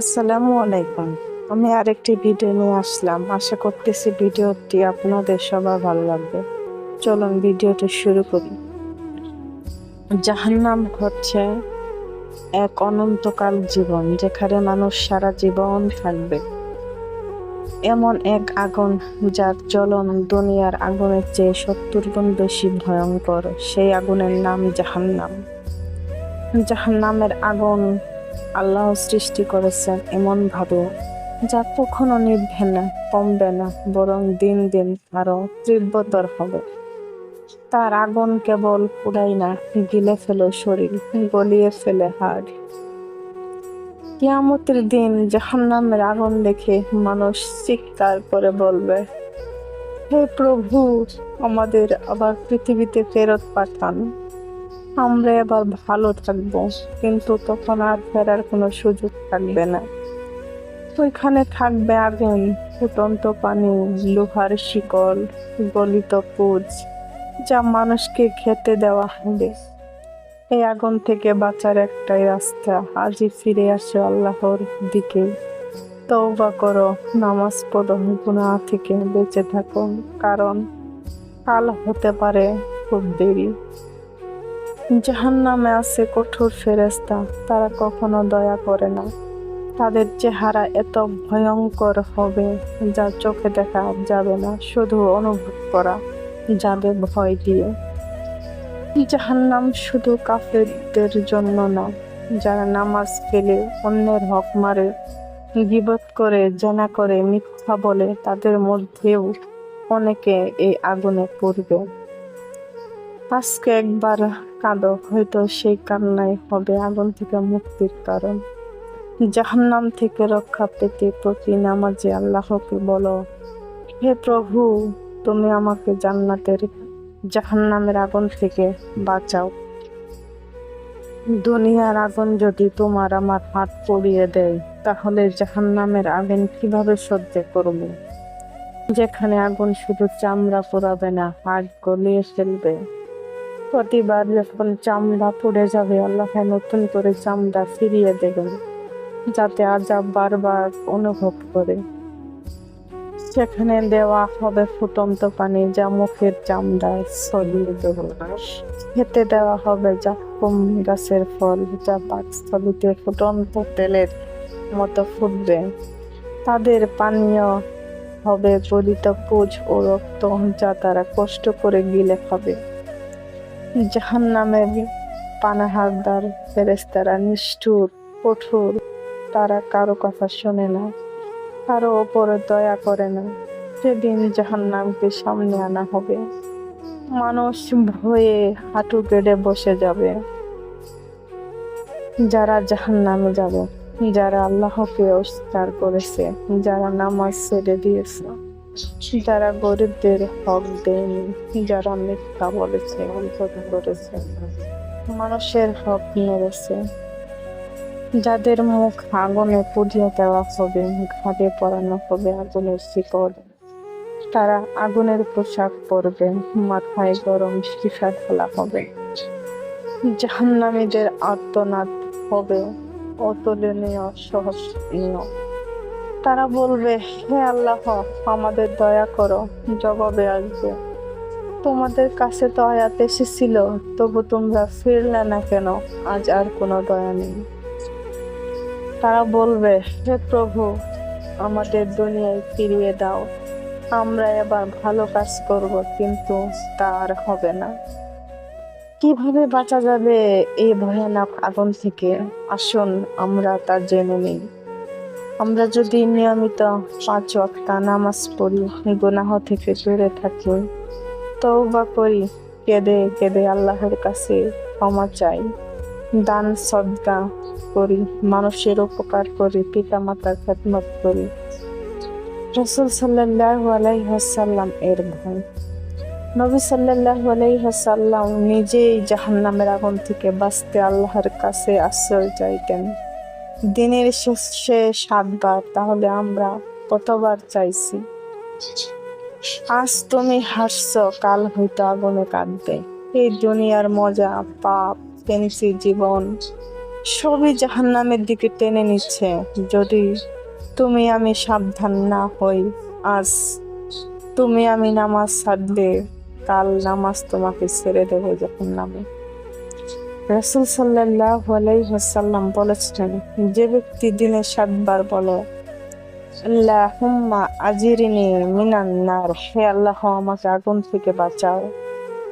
আসসালামু আলাইকুম। আমি আরেকটি ভিডিও নিয়ে আসলাম। আশা করতেছি ভিডিওটি আপনাদের সবার ভালো লাগবে। চলুন ভিডিওটি শুরু করি। জাহান্নাম হচ্ছে এক অনন্তকাল জীবন, যেখানে মানুষ সারা জীবন থাকবে। এমন এক আগুন যার জ্বলন দুনিয়ার আগুনের চেয়ে 70 গুণ বেশি ভয়ঙ্কর। সেই আগুনের নাম জাহান্নাম। জাহান্নামের আগুন আল্লাহ সৃষ্টি করেছেন এমন ভাবে যা কখনো নিভবে না, কমবে না, বরং দিন দিন আরো তীব্রতর হবে। তার আগুন কেবল পুড়াই না, গিলে ফেলে শরীর, গলিয়ে ফেলে হাড়। কিয়ামতের দিন জাহান্নামের আগুন দেখে মানুষ চিৎকার করে বলবে, হে প্রভু, আমাদের আবার পৃথিবীতে ফেরত পাঠান, আমরা এবার ভালো থাকবো। কিন্তু তখন আর ফেরার কোনো সুযোগ থাকবে না। ওইখানে থাকবে আগুন, ফুটন্ত পানি, লোহার শিকল, গলিত পুঁজ, যা মানুষকে খেতে দেওয়া হবে। এই আগুন থেকে বাঁচার একটাই রাস্তা, আজই ফিরে আসো আল্লাহর দিকে। তওবা করো, নামাজ পড়ো, গুনাহ থেকে বেঁচে থাকো, কারণ কাল হতে পারে খুব দেরি। জাহান্নামে আছে কঠোর ফেরেশতা, তারা কখনো দয়া করে না। তাদের চেহারা এত ভয়ঙ্কর হবে যা চোখে দেখা যাবে না, শুধু অনুভব করা যাবে ভয় দিয়ে। জাহান্নাম শুধু কাফেরদের জন্য না, যারা নামাজ ফেলে, অন্যের হক মারে, গীবত করে, জেনা করে, মিথ্যা বলে, তাদের মধ্যেও অনেকে এই আগুনে পড়বে। আজকে একবার কাঁদো, হয়তো সেই কান্নাই হবে আগুন থেকে মুক্তির কারণ। জাহান্নাম থেকে রক্ষা পেতে প্রতি নামাজে আল্লাহকে বলো, হে প্রভু, তুমি আমাকে জাহান্নামের আগুন থেকে বাঁচাও। দুনিয়ার আগুন যদি তোমার আমার হাত পুড়িয়ে দেয়, তাহলে জাহান্নামের আগুন কিভাবে সহ্য করব? যেখানে আগুন শুধু চামড়া পোড়াবে না, হাড় গলিয়ে ফেলবে। প্রতিবার যখন চামড়া পুড়ে যাবে, আল্লাহ নতুন করে চামড়া ফিরিয়ে দেবেন, যাতে আযাব বারবার অনুভব করে। সেখানে দেওয়া হবে ফুটন্ত পানি, যা মুখের চামড়ায় ছড়িয়ে দেবে। খেতে দেওয়া হবে জাক্কুম গাছের ফল, যা পাকস্থলীতে ফুটন্ত তেলের মতো ফুটবে। তাদের পানীয় হবে গলিত পুঁজ ও রক্ত, যা তারা কষ্ট করে গিলে খাবে। জাহান্নামের পানাহারদার ফেরেশতারা নিষ্ঠুর, কঠোর। তারা কারো কথা শোনে না, কারো ওপরে দয়া করে না। সেদিন জাহান্নামকে সামনে আনা হবে, মানুষ ভয়ে হাঁটু গেড়ে বসে যাবে। যারা জাহান্নামে যাবে, যারা আল্লাহকে অস্বীকার করেছে, যারা নামাজ ছেড়ে দিয়েছে, যারা গরিবদের হক দেয়নি, যারা মিথ্যা বলেছে, অন্তত করেছে, মানুষের হক মেরেছে, যাদের মুখ আগুনে পুড়িয়ে দেওয়া হবে, ঘাড়ে পরানো হবে আগুনের শিকল। তারা আগুনের পোশাক পরবে, মাথায় গরম সীসা ঢালা হবে। জাহান্নামীদের আর্তনাদ হবে অতুলনীয়, সহনীয়। তারা বলবে, হে আল্লাহ, আমাদের দয়া করো। জবাবে আসবে, তোমাদের কাছে তো আয়াত এসেছিল, তবু তোমরা ফিরলে না কেন? আজ আর কোনো দয়া নেই। তারা বলবে, হে প্রভু, আমাদের দুনিয়ায় ফিরিয়ে দাও, আমরা এবার ভালো কাজ করব। কিন্তু তা আর হবে না। কিভাবে বাঁচা যাবে এই ভয়ানক আগুন থেকে? আসুন আমরা তা জেনে নিই। আমরা যদি নিয়মিত 5 ওয়াক্ত নামাজ পড়ি, গুনাহ থেকে দূরে থাকি, তওবা করি, কেঁদে কেঁদে আল্লাহর কাছে ক্ষমা চাই, দান সদকা করি, মানুষের উপকার করি, পিতা মাতার খেদমত করি, রাসূল সাল্লাল্লাহু আলাইহি ওয়াসাল্লাম এর ভয়। নবী সাল্লাল্লাহু আলাইহি ওয়াসাল্লাম নিজেই জাহান্নামের আগুন থেকে বাঁচতে আল্লাহর কাছে আশ্রয় চাইতেন দিনের শেষে 7 বার। তাহলে আমরা কতবার চাইছি? আজ তুমি হাসছো, কাল হয়তো আগুনে কাঁদবে। এই দুনিয়ার মজা, পাপ, ফেন্সি জীবন সবই জাহান্নামের দিকে টেনে নিচ্ছে। যদি তুমি আমি সাবধান না হই, আজ তুমি আমি নামাজ ছাড়লে কাল নামাজ তোমাকে ছেড়ে দেবে জাহান্নামে। রাসূল সাল্লাল্লাহু আলাইহি ওয়াসাল্লাম বলেছেন, যে ব্যক্তি দিনে 7 বার বলে আল্লাহুম্মা আজিরিনি মিনান নার, হে আল্লাহ আমাকে আগুন থেকে বাঁচাও,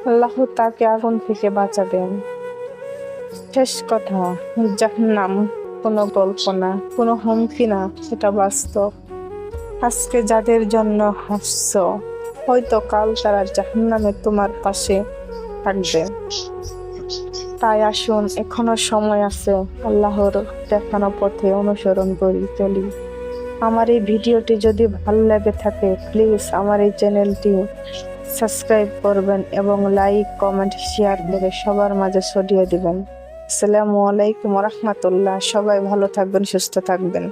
আল্লাহ তাকে আগুন থেকে বাঁচাবেন। শেষ কথা, জাহান্নাম কোনো গল্প না, কোনো হুমকি না, সেটা বাস্তব। আজকে যাদের জন্য হাসছো, হয়তো কাল তারা জাহান্নামে তোমার পাশে থাকবে। তাই আসুন, এখনো সময় আছে, আল্লাহর দেখানো পথে অনুসরণ করি, চলি। আমার এই ভিডিওটি যদি ভালো লাগে থাকে, প্লিজ আমার এই চ্যানেলটি সাবস্ক্রাইব করবেন এবং লাইক, কমেন্ট, শেয়ার করে সবার মাঝে ছড়িয়ে দিবেন। আসসালামু আলাইকুম ওয়া রাহমাতুল্লাহ। সবাই ভালো থাকবেন, সুস্থ থাকবেন।